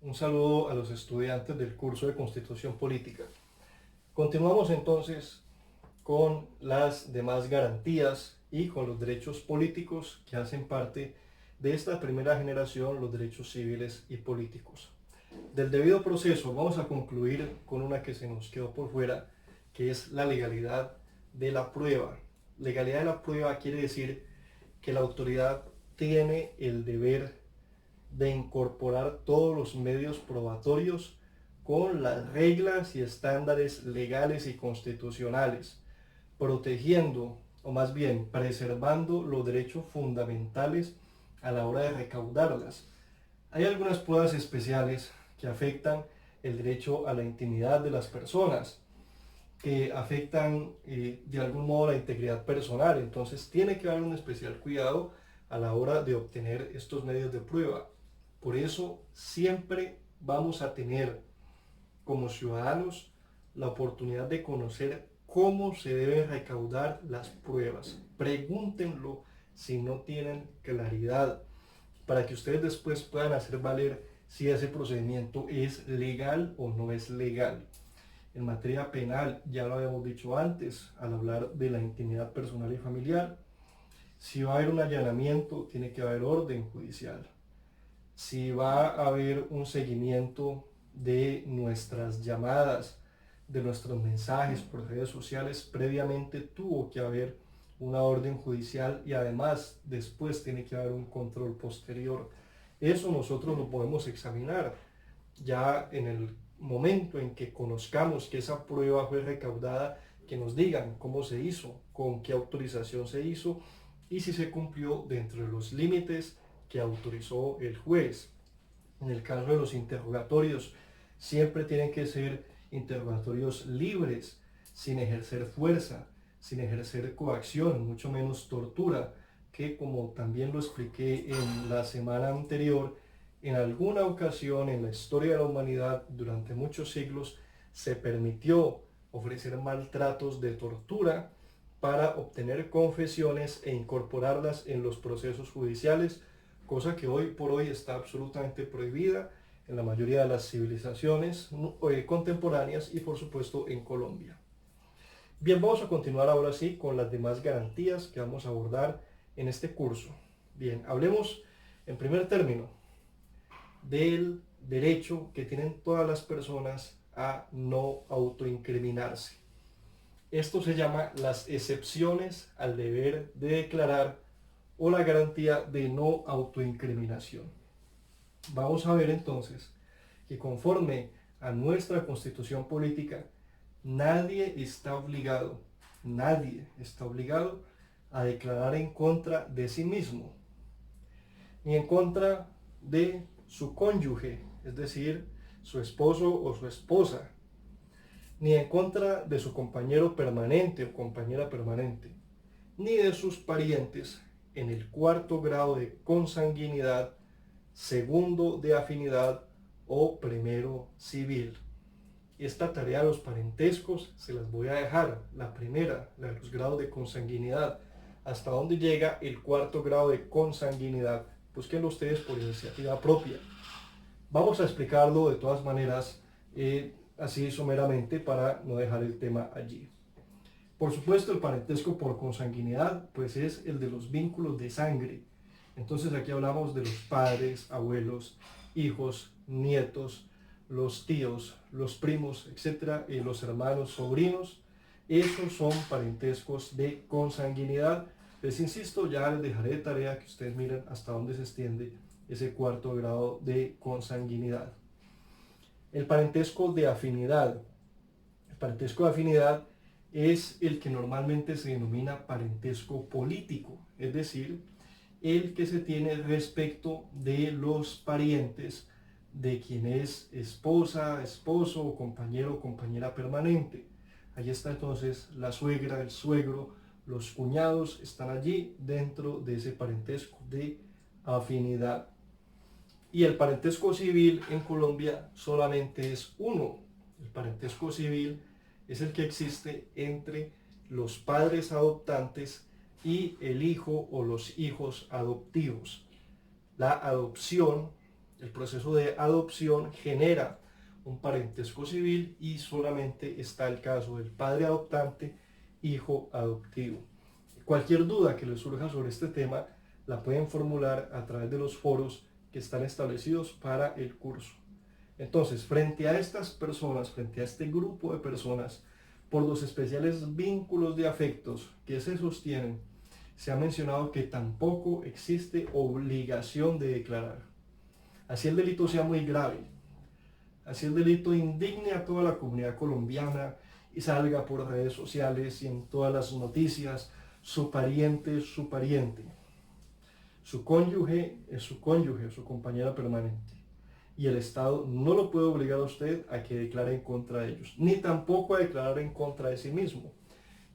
Un saludo a los estudiantes del curso de Constitución Política. Continuamos entonces con las demás garantías y con los derechos políticos que hacen parte de esta primera generación, los derechos civiles y políticos. Del debido proceso vamos a concluir con una que se nos quedó por fuera, que es la legalidad de la prueba. Legalidad de la prueba quiere decir que la autoridad tiene el deber de incorporar todos los medios probatorios con las reglas y estándares legales y constitucionales, protegiendo, o más bien preservando los derechos fundamentales a la hora de recaudarlas. Hay algunas pruebas especiales que afectan el derecho a la intimidad de las personas, que afectan de algún modo la integridad personal. Entonces tiene que haber un especial cuidado a la hora de obtener estos medios de prueba. Por eso siempre vamos a tener como ciudadanos la oportunidad de conocer cómo se deben recaudar las pruebas. Pregúntenlo si no tienen claridad, para que ustedes después puedan hacer valer si ese procedimiento es legal o no es legal. En materia penal, ya lo habíamos dicho antes, al hablar de la intimidad personal y familiar, si va a haber un allanamiento, tiene que haber orden judicial. Si va a haber un seguimiento de nuestras llamadas, de nuestros mensajes por redes sociales, previamente tuvo que haber una orden judicial y además después tiene que haber un control posterior. Eso nosotros lo podemos examinar ya en el momento en que conozcamos que esa prueba fue recaudada, que nos digan cómo se hizo, con qué autorización se hizo y si se cumplió dentro de los límites que autorizó el juez. En el caso de los interrogatorios, siempre tienen que ser interrogatorios libres, sin ejercer fuerza, sin ejercer coacción, mucho menos tortura, que como también lo expliqué en la semana anterior, en alguna ocasión en la historia de la humanidad, durante muchos siglos, se permitió ofrecer maltratos de tortura para obtener confesiones e incorporarlas en los procesos judiciales, cosa que hoy por hoy está absolutamente prohibida en la mayoría de las civilizaciones contemporáneas y por supuesto en Colombia. Bien, vamos a continuar ahora sí con las demás garantías que vamos a abordar en este curso. Bien, hablemos en primer término del derecho que tienen todas las personas a no autoincriminarse. Esto se llama las excepciones al deber de declarar o la garantía de no autoincriminación. Vamos a ver entonces que conforme a nuestra constitución política, nadie está obligado a declarar en contra de sí mismo, ni en contra de su cónyuge, es decir, su esposo o su esposa, ni en contra de su compañero permanente o compañera permanente, ni de sus parientes en el cuarto grado de consanguinidad, segundo de afinidad o primero civil. Esta tarea de los parentescos se las voy a dejar, la primera, la de los grados de consanguinidad, hasta dónde llega el cuarto grado de consanguinidad. Búsquenlo ustedes por iniciativa propia. Vamos a explicarlo de todas maneras, así someramente, para no dejar el tema allí. Por supuesto, el parentesco por consanguinidad, pues es el de los vínculos de sangre. Entonces aquí hablamos de los padres, abuelos, hijos, nietos, los tíos, los primos, etcétera, los hermanos, sobrinos. Esos son parentescos de consanguinidad. Les insisto, ya les dejaré de tarea que ustedes miren hasta dónde se extiende ese cuarto grado de consanguinidad. El parentesco de afinidad. El parentesco de afinidad es el que normalmente se denomina parentesco político, es decir, el que se tiene respecto de los parientes de quien es esposa, esposo o compañero o compañera permanente. Allí está entonces la suegra, el suegro, los cuñados están allí dentro de ese parentesco de afinidad. Y el parentesco civil en Colombia solamente es uno. El parentesco civil es el que existe entre los padres adoptantes y el hijo o los hijos adoptivos. La adopción El proceso de adopción genera un parentesco civil y solamente está el caso del padre adoptante, hijo adoptivo. Cualquier duda que les surja sobre este tema la pueden formular a través de los foros que están establecidos para el curso. Entonces, frente a estas personas, frente a este grupo de personas, por los especiales vínculos de afectos que se sostienen, se ha mencionado que tampoco existe obligación de declarar. Así el delito sea muy grave, así el delito indigne a toda la comunidad colombiana y salga por redes sociales y en todas las noticias, su pariente es su pariente, su cónyuge es su cónyuge, su compañera permanente. Y el Estado no lo puede obligar a usted a que declare en contra de ellos, ni tampoco a declarar en contra de sí mismo,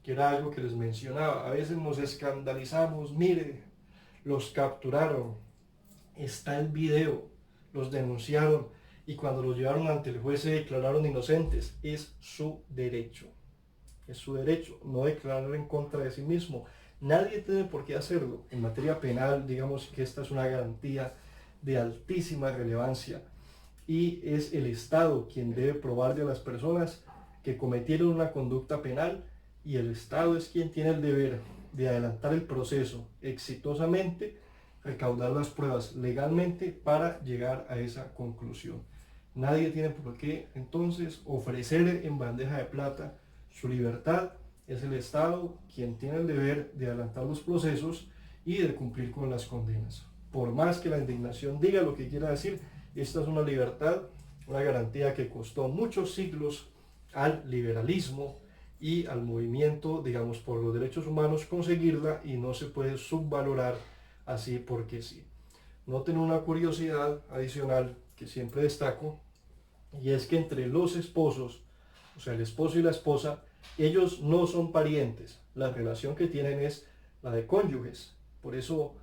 que era algo que les mencionaba. A veces nos escandalizamos, mire, los capturaron, está el video, los denunciaron y cuando los llevaron ante el juez se declararon inocentes. Es su derecho, no declarar en contra de sí mismo. Nadie tiene por qué hacerlo. En materia penal, digamos que esta es una garantía de altísima relevancia y es el Estado quien debe probarle a las personas que cometieron una conducta penal y el Estado es quien tiene el deber de adelantar el proceso exitosamente, recaudar las pruebas legalmente para llegar a esa conclusión. Nadie tiene por qué entonces ofrecer en bandeja de plata su libertad. Es el Estado quien tiene el deber de adelantar los procesos y de cumplir con las condenas. Por más que la indignación diga lo que quiera decir, esta es una libertad, una garantía que costó muchos siglos al liberalismo y al movimiento, digamos, por los derechos humanos conseguirla y no se puede subvalorar así porque sí. Noten una curiosidad adicional que siempre destaco y es que entre los esposos, o sea, el esposo y la esposa, ellos no son parientes. La relación que tienen es la de cónyuges. Por eso,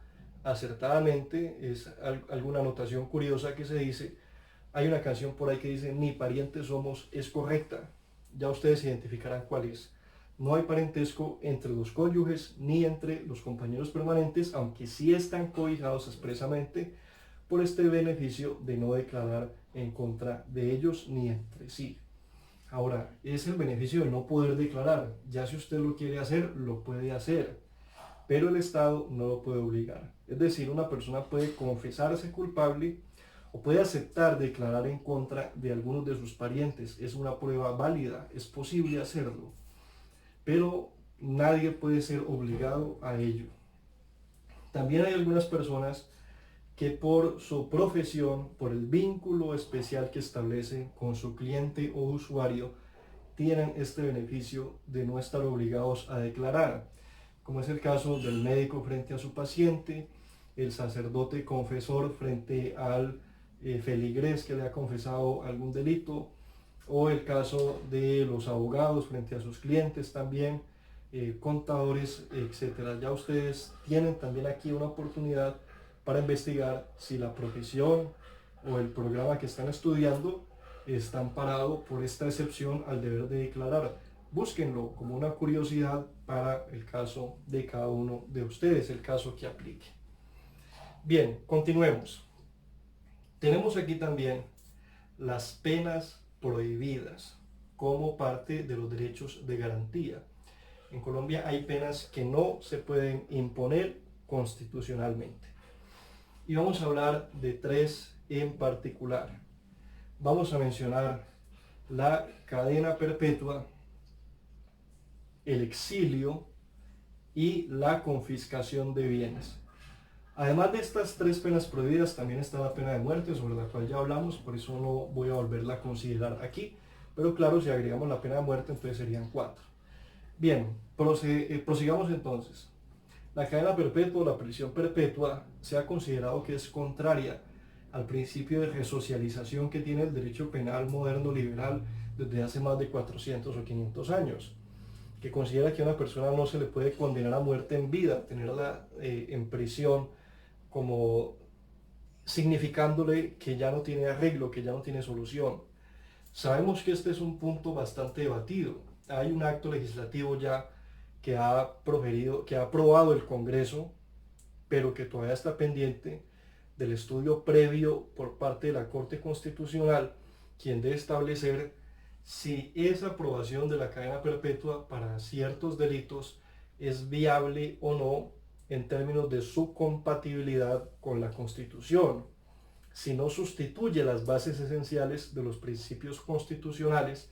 acertadamente, es alguna anotación curiosa que se dice. Hay una canción por ahí que dice, mi pariente somos, es correcta. Ya ustedes identificarán cuál es. No hay parentesco entre los cónyuges ni entre los compañeros permanentes, aunque sí están cobijados expresamente por este beneficio de no declarar en contra de ellos ni entre sí. Ahora, es el beneficio de no poder declarar. Ya si usted lo quiere hacer, lo puede hacer, pero el Estado no lo puede obligar. Es decir, una persona puede confesarse culpable o puede aceptar declarar en contra de algunos de sus parientes. Es una prueba válida, es posible hacerlo, pero nadie puede ser obligado a ello. También hay algunas personas que por su profesión, por el vínculo especial que establecen con su cliente o usuario, tienen este beneficio de no estar obligados a declarar, como es el caso del médico frente a su paciente, el sacerdote confesor frente al feligrés que le ha confesado algún delito, o el caso de los abogados frente a sus clientes también, contadores, etcétera. Ya ustedes tienen también aquí una oportunidad para investigar si la profesión o el programa que están estudiando está amparado por esta excepción al deber de declarar. Búsquenlo como una curiosidad para el caso de cada uno de ustedes, el caso que aplique. Bien, continuemos. Tenemos aquí también las penas prohibidas como parte de los derechos de garantía. En Colombia hay penas que no se pueden imponer constitucionalmente. Y vamos a hablar de tres en particular. Vamos a mencionar la cadena perpetua, el exilio y la confiscación de bienes. Además de estas tres penas prohibidas, también está la pena de muerte, sobre la cual ya hablamos, por eso no voy a volverla a considerar aquí. Pero claro, si agregamos la pena de muerte, entonces serían 4. Bien, prosigamos entonces. La cadena perpetua o la prisión perpetua se ha considerado que es contraria al principio de resocialización que tiene el derecho penal moderno liberal desde hace más de 400 o 500 años, que considera que a una persona no se le puede condenar a muerte en vida, tenerla en prisión como significándole que ya no tiene arreglo, que ya no tiene solución. Sabemos que este es un punto bastante debatido. Hay un acto legislativo ya que ha aprobado el Congreso, pero que todavía está pendiente del estudio previo por parte de la Corte Constitucional, quien debe establecer si esa aprobación de la cadena perpetua para ciertos delitos es viable o no en términos de su compatibilidad con la Constitución, si no sustituye las bases esenciales de los principios constitucionales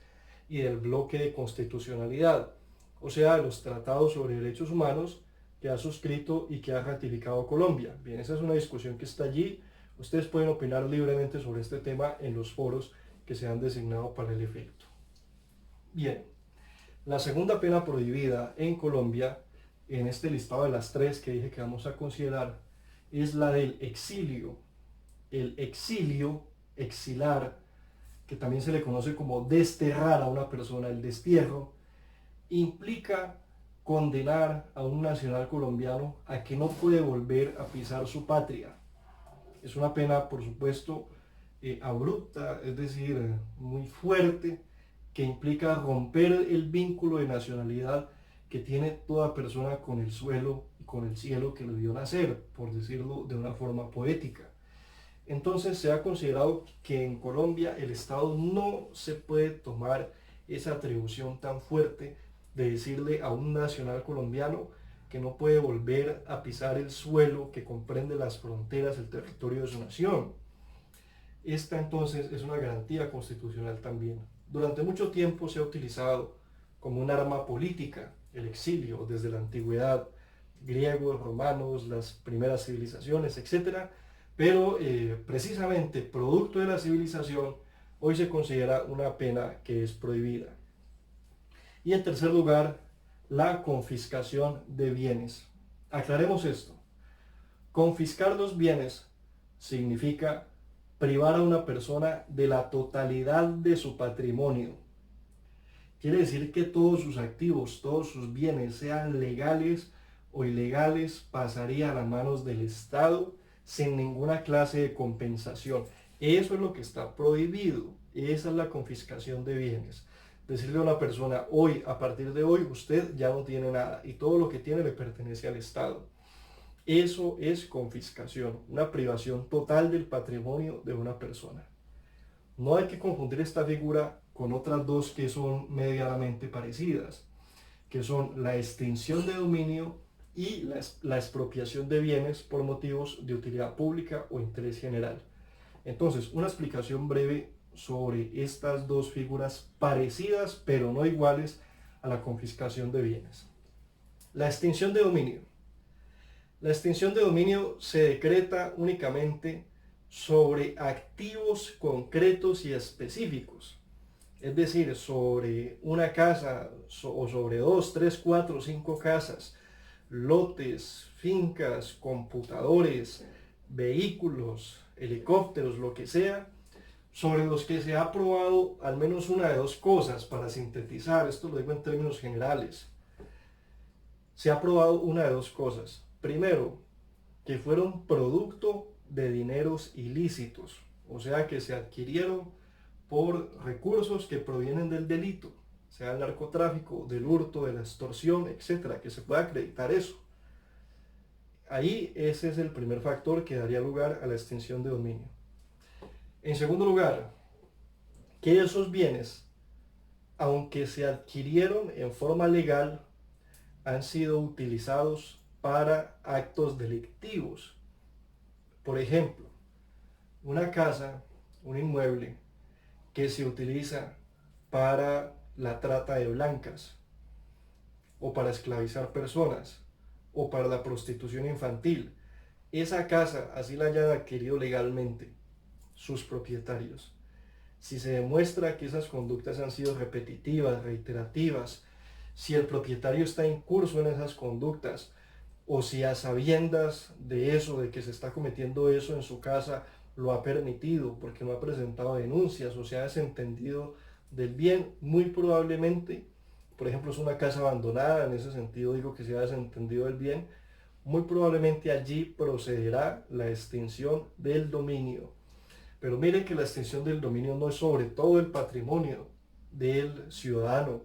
y del bloque de constitucionalidad, o sea, de los tratados sobre derechos humanos que ha suscrito y que ha ratificado Colombia. Bien, esa es una discusión que está allí. Ustedes pueden opinar libremente sobre este tema en los foros que se han designado para el efecto. Bien, la segunda pena prohibida en Colombia, en este listado de las tres que dije que vamos a considerar, es la del exilio. El exilio, exilar, que también se le conoce como desterrar a una persona, el destierro, implica condenar a un nacional colombiano a que no puede volver a pisar su patria. Es una pena, por supuesto, abrupta, es decir, muy fuerte, que implica romper el vínculo de nacionalidad que tiene toda persona con el suelo y con el cielo que le vio nacer, por decirlo de una forma poética. Entonces se ha considerado que en Colombia el Estado no se puede tomar esa atribución tan fuerte de decirle a un nacional colombiano que no puede volver a pisar el suelo que comprende las fronteras, el territorio de su nación. Esta entonces es una garantía constitucional también. Durante mucho tiempo se ha utilizado como un arma política el exilio desde la antigüedad, griegos, romanos, las primeras civilizaciones, etc. Pero precisamente producto de la civilización, hoy se considera una pena que es prohibida. Y en tercer lugar, la confiscación de bienes. Aclaremos esto. Confiscar los bienes significa privar a una persona de la totalidad de su patrimonio. Quiere decir que todos sus activos, todos sus bienes, sean legales o ilegales, pasarían a manos del Estado sin ninguna clase de compensación. Eso es lo que está prohibido. Esa es la confiscación de bienes. Decirle a una persona, hoy, a partir de hoy, usted ya no tiene nada y todo lo que tiene le pertenece al Estado. Eso es confiscación, una privación total del patrimonio de una persona. No hay que confundir esta figura con otras dos que son medianamente parecidas, que son la extinción de dominio y la expropiación de bienes por motivos de utilidad pública o interés general. Entonces, una explicación breve sobre estas dos figuras parecidas pero no iguales a la confiscación de bienes. La extinción de dominio. La extinción de dominio se decreta únicamente sobre activos concretos y específicos, es decir, sobre una casa o sobre 2, 3, 4, 5 casas, lotes, fincas, computadores, vehículos, helicópteros, lo que sea, sobre los que se ha aprobado al menos una de dos cosas, para sintetizar, esto lo digo en términos generales. Se ha aprobado una de dos cosas. Primero, que fueron producto de dineros ilícitos, o sea, que se adquirieron por recursos que provienen del delito, sea el narcotráfico, del hurto, de la extorsión, etcétera, que se pueda acreditar eso. Ahí ese es el primer factor que daría lugar a la extinción de dominio. En segundo lugar, que esos bienes, aunque se adquirieron en forma legal, han sido utilizados para actos delictivos. Por ejemplo, una casa, un inmueble que se utiliza para la trata de blancas, o para esclavizar personas, o para la prostitución infantil. Esa casa, así la hayan adquirido legalmente sus propietarios, si se demuestra que esas conductas han sido repetitivas, reiterativas, si el propietario está incurso en esas conductas, o si a sabiendas de eso, de que se está cometiendo eso en su casa, lo ha permitido porque no ha presentado denuncias o se ha desentendido del bien, muy probablemente, por ejemplo, es una casa abandonada, en ese sentido digo que se ha desentendido del bien, muy probablemente allí procederá la extinción del dominio. Pero miren que la extinción del dominio no es sobre todo el patrimonio del ciudadano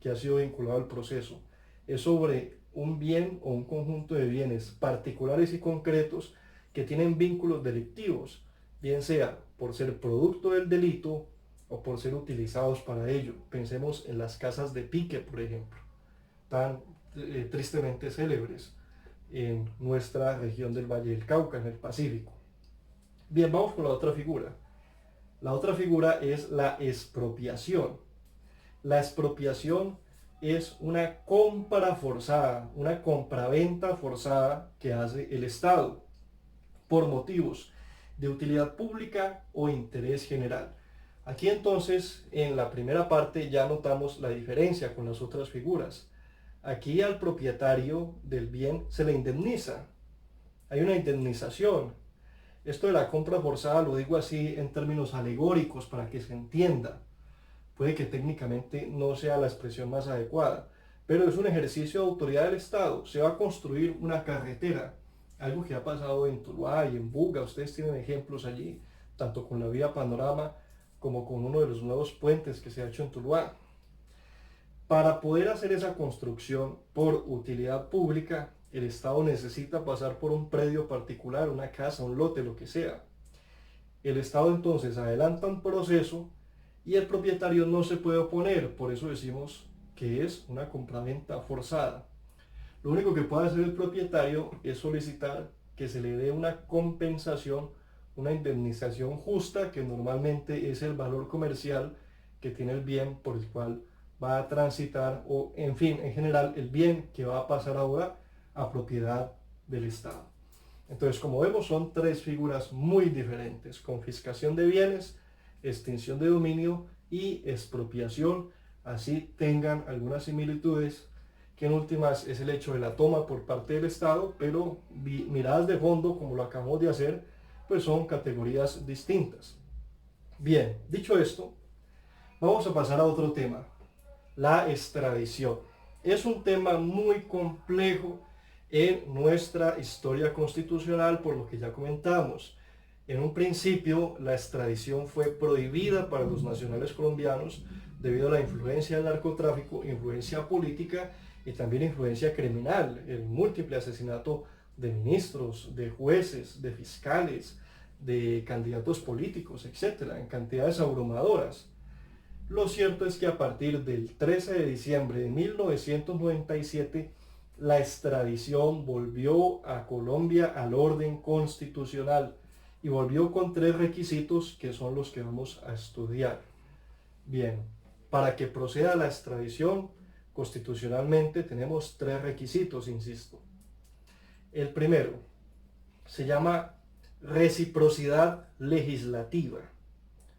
que ha sido vinculado al proceso, es sobre un bien o un conjunto de bienes particulares y concretos que tienen vínculos delictivos, bien sea por ser producto del delito o por ser utilizados para ello. Pensemos en las casas de pique, por ejemplo, tan tristemente célebres en nuestra región del Valle del Cauca, en el Pacífico. Bien, vamos con la otra figura. La otra figura es la expropiación. La expropiación es una compra forzada, una compraventa forzada que hace el Estado por motivos de utilidad pública o interés general. Aquí entonces, en la primera parte ya notamos la diferencia con las otras figuras. Aquí al propietario del bien se le indemniza. Hay una indemnización. Esto de la compra forzada lo digo así en términos alegóricos para que se entienda. Puede que técnicamente no sea la expresión más adecuada, pero es un ejercicio de autoridad del Estado. Se va a construir una carretera, algo que ha pasado en Tuluá y en Buga. Ustedes tienen ejemplos allí, tanto con la vía Panorama como con uno de los nuevos puentes que se ha hecho en Tuluá. Para poder hacer esa construcción por utilidad pública, el Estado necesita pasar por un predio particular, una casa, un lote, lo que sea. El Estado entonces adelanta un proceso y el propietario no se puede oponer, por eso decimos que es una compraventa forzada. Lo único que puede hacer el propietario es solicitar que se le dé una compensación, una indemnización justa, que normalmente es el valor comercial que tiene el bien por el cual va a transitar, o en fin, en general, el bien que va a pasar ahora a propiedad del Estado. Entonces, como vemos, son tres figuras muy diferentes: confiscación de bienes, extinción de dominio y expropiación. Así tengan algunas similitudes, que en últimas es el hecho de la toma por parte del Estado, pero miradas de fondo, como lo acabamos de hacer, pues son categorías distintas. Bien, dicho esto, vamos a pasar a otro tema: la extradición. Es un tema muy complejo en nuestra historia constitucional, por lo que ya comentamos. En un principio, la extradición fue prohibida para los nacionales colombianos debido a la influencia del narcotráfico, influencia política y también influencia criminal, el múltiple asesinato de ministros, de jueces, de fiscales, de candidatos políticos, etcétera, en cantidades abrumadoras. Lo cierto es que a partir del 13 de diciembre de 1997, la extradición volvió a Colombia al orden constitucional y volvió con tres requisitos que son los que vamos a estudiar. Bien, para que proceda la extradición, constitucionalmente tenemos tres requisitos, insisto. El primero se llama reciprocidad legislativa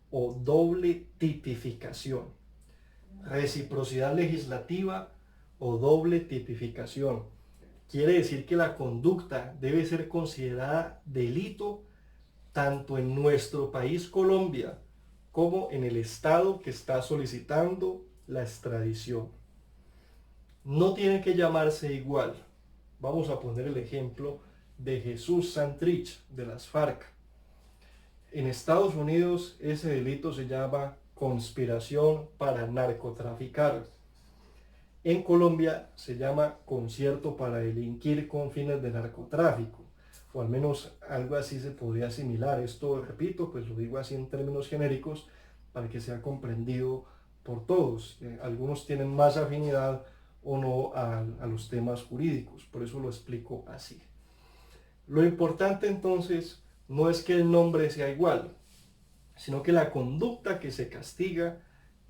o doble tipificación. Reciprocidad legislativa o doble tipificación. Quiere decir que la conducta debe ser considerada delito tanto en nuestro país Colombia como en el estado que está solicitando la extradición. No tiene que llamarse igual. Vamos a poner el ejemplo de Jesús Santrich de las FARC. En Estados Unidos ese delito se llama conspiración para narcotraficar. En Colombia se llama concierto para delinquir con fines de narcotráfico, o al menos algo así se podría asimilar. Esto, repito, pues lo digo así en términos genéricos para que sea comprendido por todos. Algunos tienen más afinidad o no a los temas jurídicos, por eso lo explico así. Lo importante entonces no es que el nombre sea igual, sino que la conducta que se castiga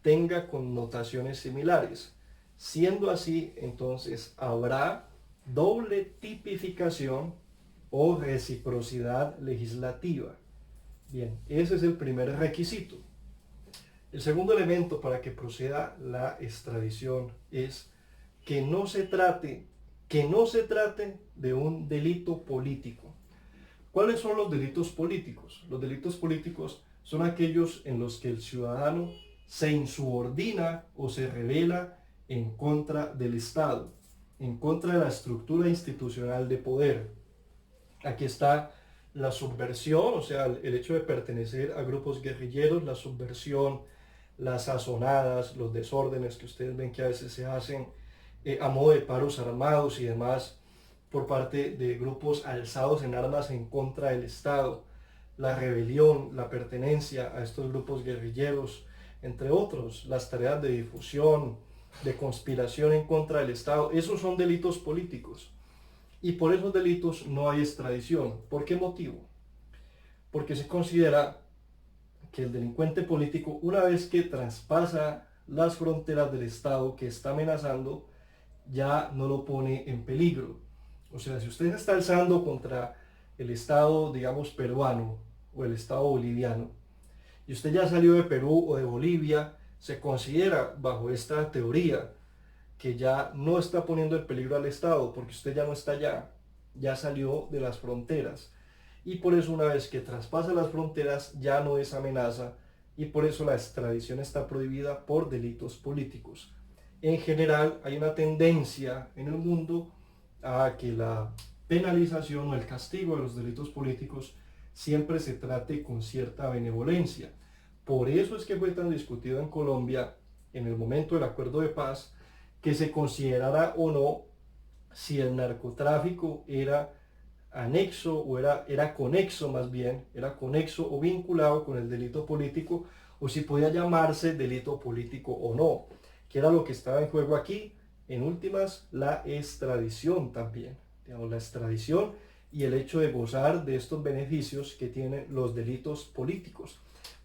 tenga connotaciones similares. Siendo así, entonces habrá doble tipificación o reciprocidad legislativa. Bien, ese es el primer requisito. El segundo elemento para que proceda la extradición es que no se trate de un delito político. ¿Cuáles son los delitos políticos? Los delitos políticos son aquellos en los que el ciudadano se insubordina o se rebela en contra del Estado, en contra de la estructura institucional de poder. Aquí está la subversión, o sea, el hecho de pertenecer a grupos guerrilleros, la subversión, las azonadas, los desórdenes que ustedes ven que a veces se hacen a modo de paros armados y demás. por parte de grupos alzados en armas en contra del Estado, la rebelión, la pertenencia a estos grupos guerrilleros, entre otros, las tareas de difusión, de conspiración en contra del Estado, esos son delitos políticos. Y por esos delitos no hay extradición. ¿Por qué motivo? Porque se considera que el delincuente político, una vez que traspasa las fronteras del Estado que está amenazando, ya no lo pone en peligro. O sea, si usted se está alzando contra el Estado, digamos, peruano o el Estado boliviano, y usted ya salió de Perú o de Bolivia, se considera bajo esta teoría que ya no está poniendo en peligro al Estado, porque usted ya no está allá, ya salió de las fronteras. Y por eso una vez que traspasa las fronteras ya no es amenaza y por eso la extradición está prohibida por delitos políticos. En general hay una tendencia en el mundo a que la penalización o el castigo de los delitos políticos siempre se trate con cierta benevolencia. Por eso es que fue tan discutido en Colombia en el momento del acuerdo de paz que se considerara o no si el narcotráfico era anexo o era conexo más bien, era conexo o vinculado con el delito político o si podía llamarse delito político o no, que era lo que estaba en juego aquí, en últimas la extradición también, digamos, la extradición y el hecho de gozar de estos beneficios que tienen los delitos políticos.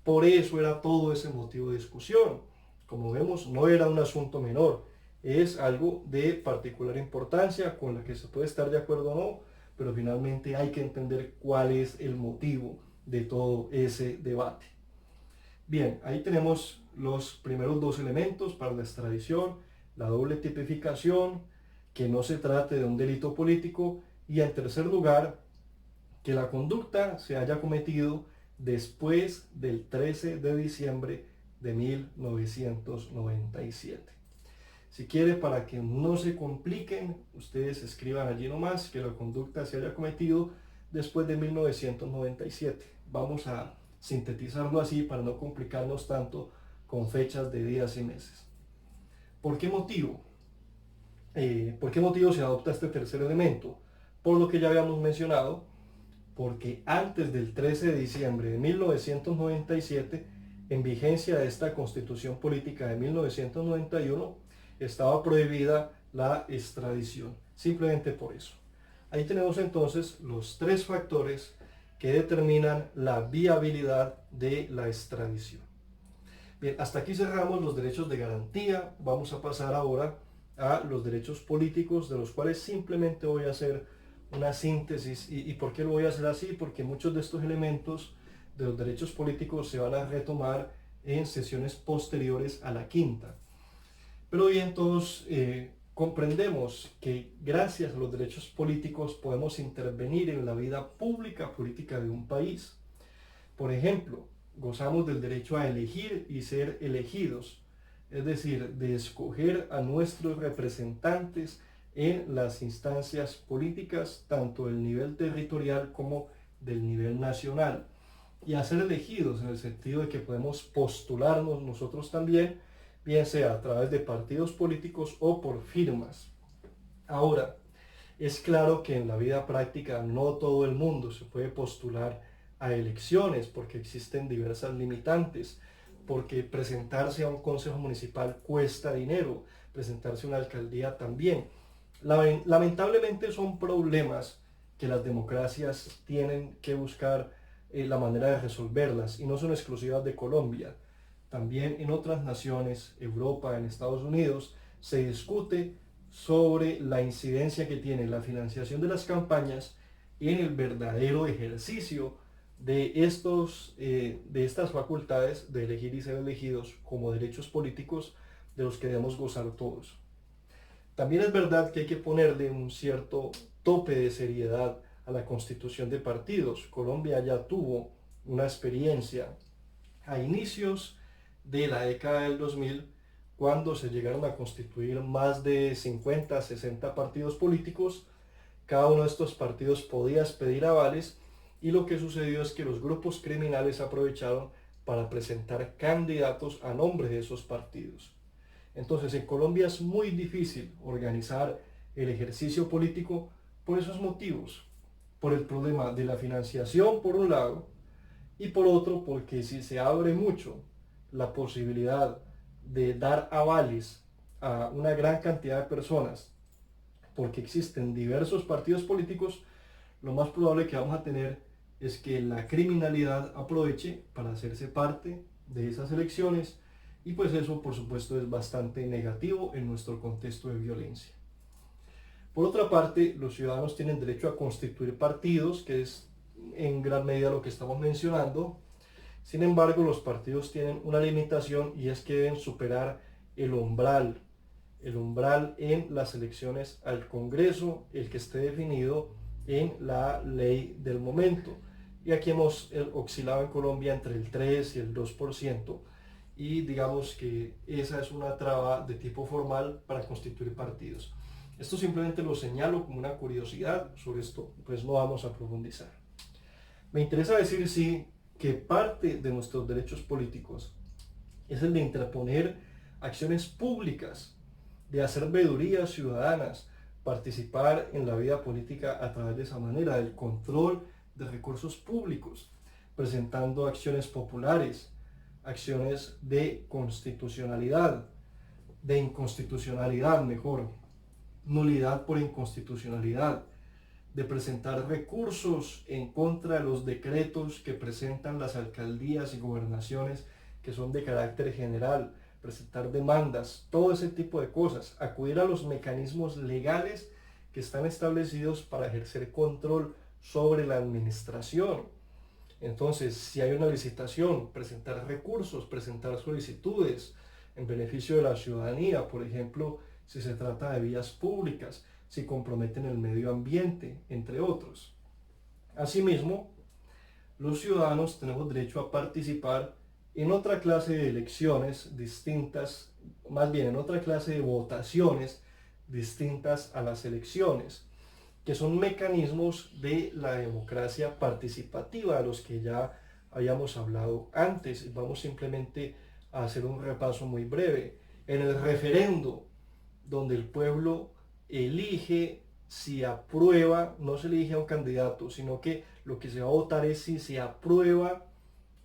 Por eso era todo ese motivo de discusión. Como vemos, no era un asunto menor, es algo de particular importancia con la que se puede estar de acuerdo o no, pero finalmente hay que entender cuál es el motivo de todo ese debate. Bien, ahí tenemos los primeros dos elementos para la extradición, la doble tipificación, que no se trate de un delito político, y en tercer lugar, que la conducta se haya cometido después del 13 de diciembre de 1997. Si quiere, para que no se compliquen, ustedes escriban allí nomás que la conducta se haya cometido después de 1997. Vamos a sintetizarlo así para no complicarnos tanto con fechas de días y meses. ¿Por qué motivo? ¿Por qué motivo se adopta este tercer elemento? Por lo que ya habíamos mencionado, porque antes del 13 de diciembre de 1997, en vigencia de esta Constitución Política de 1991, estaba prohibida la extradición, simplemente por eso. Ahí tenemos entonces los tres factores que determinan la viabilidad de la extradición. Bien, hasta aquí cerramos los derechos de garantía. Vamos a pasar ahora a los derechos políticos, de los cuales simplemente voy a hacer una síntesis. ¿Y por qué lo voy a hacer así? Porque muchos de estos elementos de los derechos políticos se van a retomar en sesiones posteriores a la quinta. Pero bien, todos comprendemos que gracias a los derechos políticos podemos intervenir en la vida pública política de un país. Por ejemplo, gozamos del derecho a elegir y ser elegidos, es decir, de escoger a nuestros representantes en las instancias políticas, tanto del nivel territorial como del nivel nacional, y a ser elegidos en el sentido de que podemos postularnos nosotros también, bien sea a través de partidos políticos o por firmas. Ahora, es claro que en la vida práctica no todo el mundo se puede postular a elecciones porque existen diversas limitantes, porque presentarse a un consejo municipal cuesta dinero, presentarse a una alcaldía también. Lamentablemente son problemas que las democracias tienen que buscar la manera de resolverlas y no son exclusivas de Colombia. También en otras naciones, Europa, en Estados Unidos, se discute sobre la incidencia que tiene la financiación de las campañas en el verdadero ejercicio de estas facultades de elegir y ser elegidos como derechos políticos de los que debemos gozar todos. También es verdad que hay que ponerle un cierto tope de seriedad a la constitución de partidos. Colombia ya tuvo una experiencia a inicios de la década del 2000, cuando se llegaron a constituir más de 50, 60 partidos políticos. Cada uno de estos partidos podía pedir avales y lo que sucedió es que los grupos criminales aprovecharon para presentar candidatos a nombre de esos partidos. Entonces en Colombia es muy difícil organizar el ejercicio político por esos motivos, por el problema de la financiación por un lado, y por otro porque si se abre mucho la posibilidad de dar avales a una gran cantidad de personas, porque existen diversos partidos políticos, lo más probable que vamos a tener es que la criminalidad aproveche para hacerse parte de esas elecciones, y pues eso por supuesto es bastante negativo en nuestro contexto de violencia. Por otra parte, los ciudadanos tienen derecho a constituir partidos, que es en gran medida lo que estamos mencionando. Sin embargo, los partidos tienen una limitación, y es que deben superar el umbral en las elecciones al Congreso, el que esté definido en la ley del momento. Y aquí hemos oscilado en Colombia entre el 3 y el 2%, y digamos que esa es una traba de tipo formal para constituir partidos. Esto simplemente lo señalo como una curiosidad, sobre esto pues no vamos a profundizar. Me interesa decir sí que parte de nuestros derechos políticos es el de interponer acciones públicas, de hacer veedurías ciudadanas, participar en la vida política a través de esa manera, del control de recursos públicos, presentando acciones populares, acciones de constitucionalidad, de inconstitucionalidad mejor, nulidad por inconstitucionalidad, de presentar recursos en contra de los decretos que presentan las alcaldías y gobernaciones que son de carácter general, presentar demandas, todo ese tipo de cosas, acudir a los mecanismos legales que están establecidos para ejercer control sobre la administración. Entonces, si hay una licitación, presentar recursos, presentar solicitudes en beneficio de la ciudadanía, por ejemplo, si se trata de vías públicas, si comprometen el medio ambiente, entre otros. Asimismo, los ciudadanos tenemos derecho a participar en otra clase de elecciones distintas, más bien en otra clase de votaciones distintas a las elecciones, que son mecanismos de la democracia participativa, de los que ya habíamos hablado antes. Vamos simplemente a hacer un repaso muy breve. En el referendo, donde el pueblo elige si aprueba, no se elige a un candidato, sino que lo que se va a votar es si se aprueba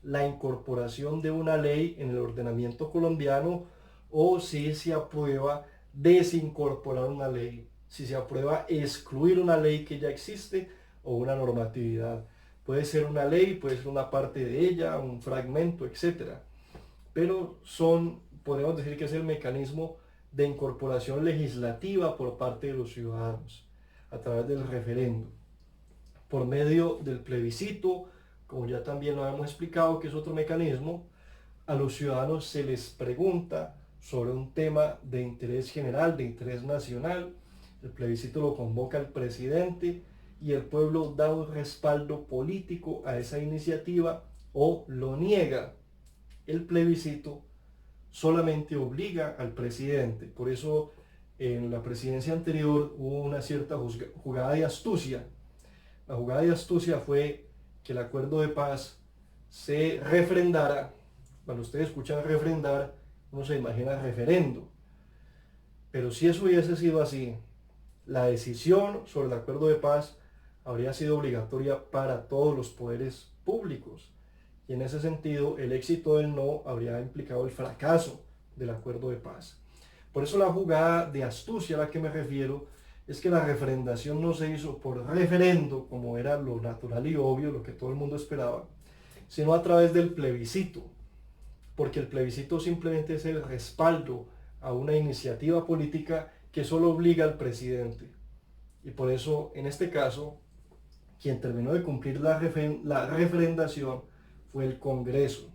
la incorporación de una ley en el ordenamiento colombiano, o si se aprueba desincorporar una ley, si se aprueba excluir una ley que ya existe o una normatividad. Puede ser una ley, puede ser una parte de ella, un fragmento, etc. Pero podemos decir que es el mecanismo de incorporación legislativa por parte de los ciudadanos a través del referendo. Por medio del plebiscito, como ya también lo hemos explicado, que es otro mecanismo, a los ciudadanos se les pregunta sobre un tema de interés general, de interés nacional. El plebiscito lo convoca el presidente y el pueblo da un respaldo político a esa iniciativa o lo niega. El plebiscito solamente obliga al presidente. Por eso en la presidencia anterior hubo una cierta jugada de astucia. La jugada de astucia fue que el acuerdo de paz se refrendara. Cuando ustedes escuchan refrendar, uno se imagina referendo. Pero si eso hubiese sido así, la decisión sobre el acuerdo de paz habría sido obligatoria para todos los poderes públicos. Y en ese sentido, el éxito del no habría implicado el fracaso del acuerdo de paz. Por eso la jugada de astucia a la que me refiero es que la refrendación no se hizo por referendo, como era lo natural y obvio, lo que todo el mundo esperaba, sino a través del plebiscito, porque el plebiscito simplemente es el respaldo a una iniciativa política que solo obliga al presidente. Y por eso, en este caso, quien terminó de cumplir la refrendación fue el Congreso,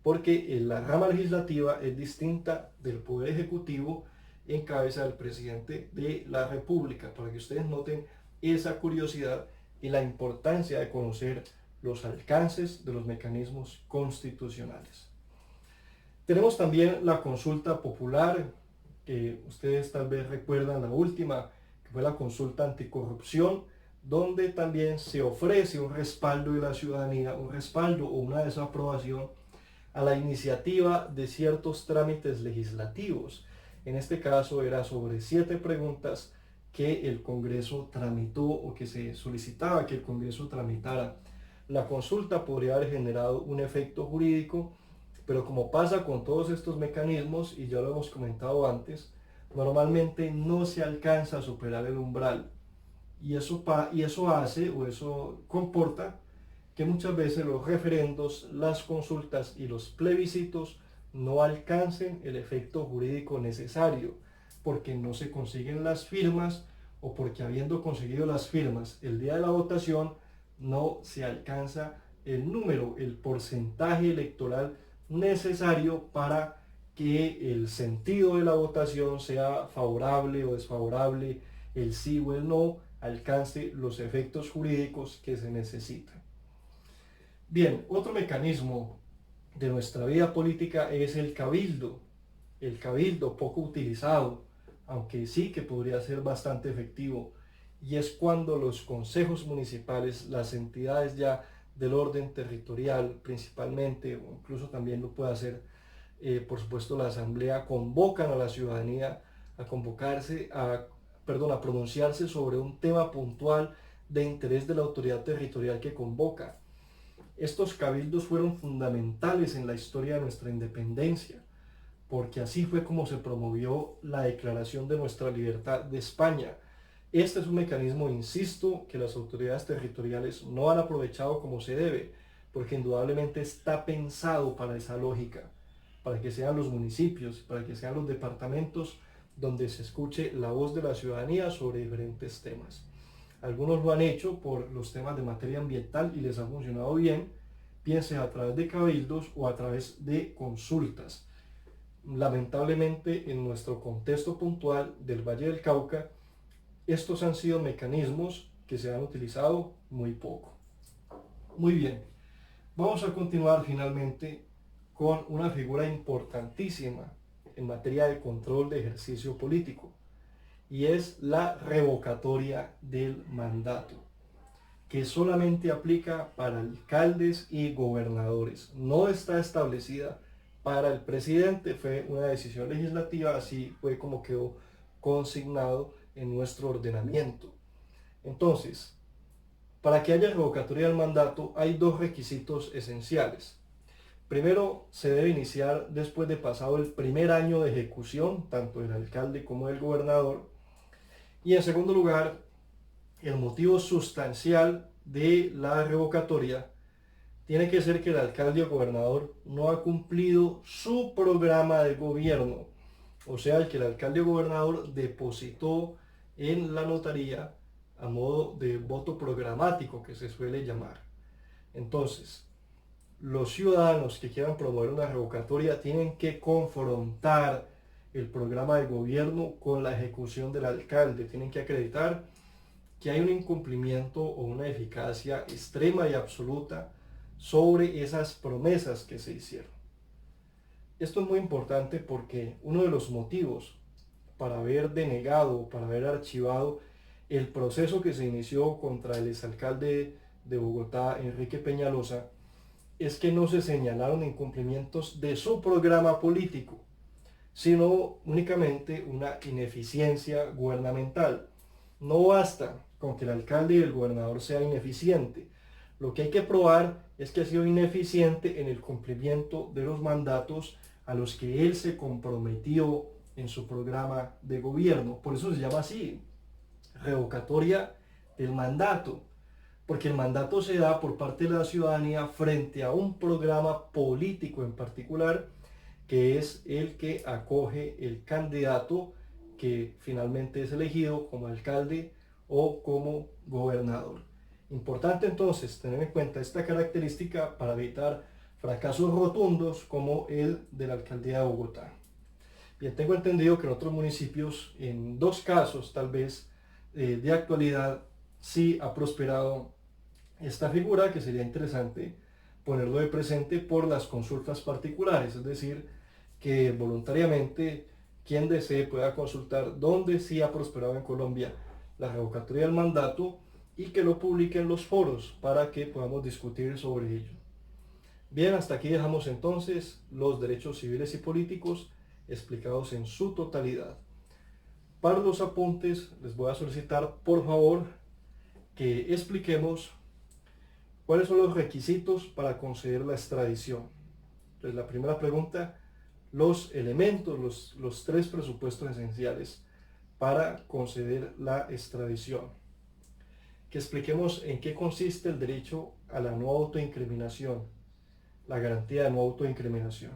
porque la rama legislativa es distinta del Poder Ejecutivo en cabeza del presidente de la República, para que ustedes noten esa curiosidad y la importancia de conocer los alcances de los mecanismos constitucionales. Tenemos también la consulta popular, que ustedes tal vez recuerdan la última, que fue la consulta anticorrupción, donde también se ofrece un respaldo de la ciudadanía, un respaldo o una desaprobación a la iniciativa de ciertos trámites legislativos. En este caso era sobre 7 preguntas que el Congreso tramitó o que se solicitaba que el Congreso tramitara. La consulta podría haber generado un efecto jurídico, pero como pasa con todos estos mecanismos, y ya lo hemos comentado antes, normalmente no se alcanza a superar el umbral. Y eso hace o eso comporta que muchas veces los referendos, las consultas y los plebiscitos no alcancen el efecto jurídico necesario, porque no se consiguen las firmas o porque habiendo conseguido las firmas el día de la votación no se alcanza el número, el porcentaje electoral necesario para que el sentido de la votación sea favorable o desfavorable, el sí o el no, alcance los efectos jurídicos que se necesitan. Bien, otro mecanismo de nuestra vida política es el cabildo poco utilizado, aunque sí que podría ser bastante efectivo, y es cuando los consejos municipales, las entidades ya del orden territorial principalmente, o incluso también lo puede hacer, por supuesto, la asamblea, convocan a la ciudadanía a a pronunciarse sobre un tema puntual de interés de la autoridad territorial que convoca. Estos cabildos fueron fundamentales en la historia de nuestra independencia, porque así fue como se promovió la declaración de nuestra libertad de España. Este es un mecanismo, insisto, que las autoridades territoriales no han aprovechado como se debe, porque indudablemente está pensado para esa lógica, para que sean los municipios, para que sean los departamentos donde se escuche la voz de la ciudadanía sobre diferentes temas. Algunos lo han hecho por los temas de materia ambiental y les ha funcionado bien, piense a través de cabildos o a través de consultas. Lamentablemente, en nuestro contexto puntual del Valle del Cauca, estos han sido mecanismos que se han utilizado muy poco. Muy bien, vamos a continuar finalmente con una figura importantísima en materia de control de ejercicio político, y es la revocatoria del mandato, que solamente aplica para alcaldes y gobernadores. No está establecida para el presidente, fue una decisión legislativa, así fue como quedó consignado en nuestro ordenamiento. Entonces, para que haya revocatoria del mandato hay dos requisitos esenciales. Primero, se debe iniciar después de pasado el primer año de ejecución, tanto del alcalde como del gobernador. Y en segundo lugar, el motivo sustancial de la revocatoria tiene que ser que el alcalde o gobernador no ha cumplido su programa de gobierno. O sea, el que el alcalde o gobernador depositó en la notaría a modo de voto programático, que se suele llamar. Entonces, los ciudadanos que quieran promover una revocatoria tienen que confrontar el programa de gobierno con la ejecución del alcalde. Tienen que acreditar que hay un incumplimiento o una eficacia extrema y absoluta sobre esas promesas que se hicieron. Esto es muy importante porque uno de los motivos para haber denegado, para haber archivado el proceso que se inició contra el exalcalde de Bogotá, Enrique Peñalosa, es que no se señalaron incumplimientos de su programa político, sino únicamente una ineficiencia gubernamental. No basta con que el alcalde y el gobernador sea ineficiente. Lo que hay que probar es que ha sido ineficiente en el cumplimiento de los mandatos a los que él se comprometió en su programa de gobierno. Por eso se llama así, revocatoria del mandato, porque el mandato se da por parte de la ciudadanía frente a un programa político en particular, que es el que acoge el candidato que finalmente es elegido como alcalde o como gobernador. Importante entonces tener en cuenta esta característica para evitar fracasos rotundos como el de la alcaldía de Bogotá. Bien, tengo entendido que en otros municipios, en dos casos tal vez de actualidad, sí ha prosperado esta figura, que sería interesante ponerlo de presente por las consultas particulares, es decir, que voluntariamente quien desee pueda consultar dónde sí ha prosperado en Colombia la revocatoria del mandato y que lo publique en los foros para que podamos discutir sobre ello. Bien, hasta aquí dejamos entonces los derechos civiles y políticos explicados en su totalidad. para los apuntes les voy a solicitar por favor que expliquemos cuáles son los requisitos para conceder la extradición. Entonces la primera pregunta, los elementos, los tres presupuestos esenciales para conceder la extradición. Que expliquemos en qué consiste el derecho a la no autoincriminación, la garantía de no autoincriminación.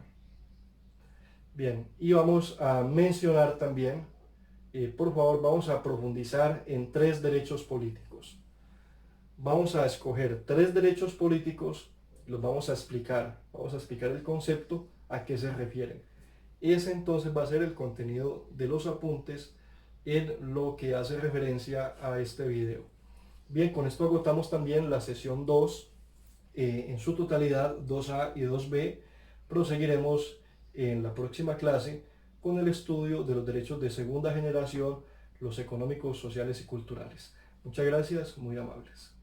Bien, y vamos a mencionar también, por favor, vamos a profundizar en tres derechos políticos. Vamos a escoger tres derechos políticos, los vamos a explicar el concepto, a qué se refieren. Ese entonces va a ser el contenido de los apuntes en lo que hace referencia a este video. Bien, con esto agotamos también la sesión 2 en su totalidad, 2A y 2B. Proseguiremos en la próxima clase con el estudio de los derechos de segunda generación, los económicos, sociales y culturales. Muchas gracias, muy amables.